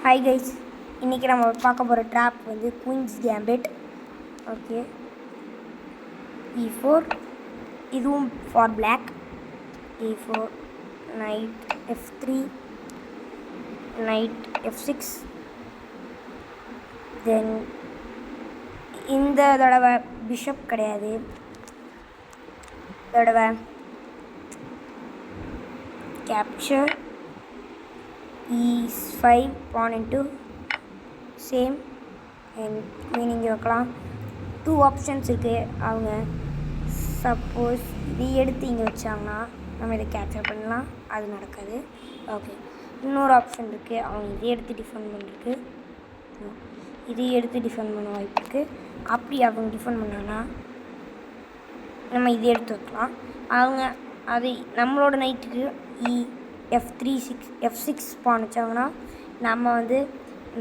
Hi guys, இன்றைக்கி நம்ம பார்க்க போகிற ட்ராப் வந்து குயின்ஸ் கேம்பிட். ஓகே, E4, இதுவும் for black. E4, knight F3, knight F6. Then இந்த தடவை பிஷப் கிடையாது, தடவை capture E5 pawn into same and queen இங்கே வைக்கலாம். 2 ஆப்ஷன்ஸ் இருக்குது. அவங்க சப்போஸ் இது எடுத்து இங்கே வச்சாங்கன்னா நம்ம இதை கேப்சர் பண்ணலாம், அது நடக்காது. ஓகே, இன்னொரு ஆப்ஷன் இருக்குது. அவங்க இதை எடுத்து டிஃபெண்ட் பண்ணுறதுக்கு, இதை எடுத்து டிஃபெண்ட் பண்ண வாய்ப்பு இருக்குது. அப்படி அவங்க டிஃபெண்ட் பண்ணாங்கன்னா நம்ம இதை எடுத்து வைக்கலாம். அவங்க அது நம்மளோட நைட்டுக்கு F6 பான் வச்சாங்கன்னா நம்ம வந்து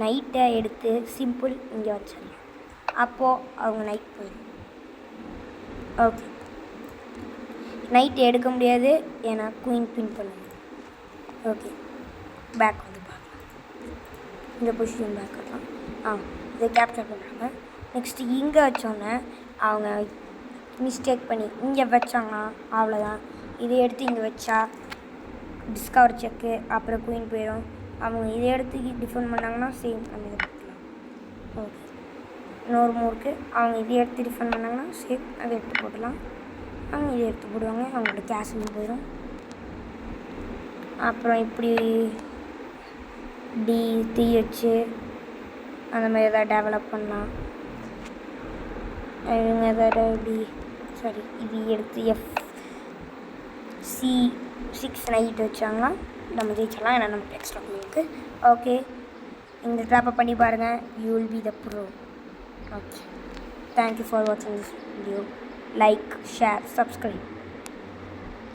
நைட்டை எடுத்து சிம்பிள் இங்கே வச்சிடலாம். அப்போது அவங்க நைட் போயிடும். ஓகே, நைட் எடுக்க முடியாது, ஏன்னா குயின் பின் பண்ணுங்க. ஓகே, பேக் வந்து பார்க்கலாம். இந்த பொசிஷன் பேக் வரலாம். இதை கேப்சர் பண்ணுறாங்க. நெக்ஸ்ட்டு இங்கே வச்சோன்னே அவங்க மிஸ்டேக் பண்ணி இங்கே வச்சாங்கன்னா அவ்வளோதான். இதை எடுத்து இங்கே வச்சா டிஸ்கவர் செக்கு, அப்புறம் குயின் போயிடும். அவங்க இதை எடுத்து டிஃபெண்ட் பண்ணாங்கன்னா சேம் நம்ம இதை பார்க்கலாம். ஓகே, இன்னொரு மூருக்கு அவங்க இதை எடுத்து டிஃபெண்ட் பண்ணாங்கன்னா சேம் அதை எடுத்து போடலாம். அவங்க இதை எடுத்து போடுவாங்க, அவங்களோட கேஷும் போயிடும். அப்புறம் இப்படி தீ வச்சு அந்த மாதிரி எதாவது டெவலப் பண்ணலாம். இவங்க எதாவது இது எடுத்து F6 நைட் வச்சாங்கன்னா நம்ம ஜெயிச்சிடலாம். ஏன்னா நமக்கு எக்ஸ்ட்ரா இருக்குது. ஓகே, இந்த ட்ராப்பை பண்ணி பாருங்கள். You will be the pro. Okay, thank you for வாட்சிங் this video. Like, share, subscribe.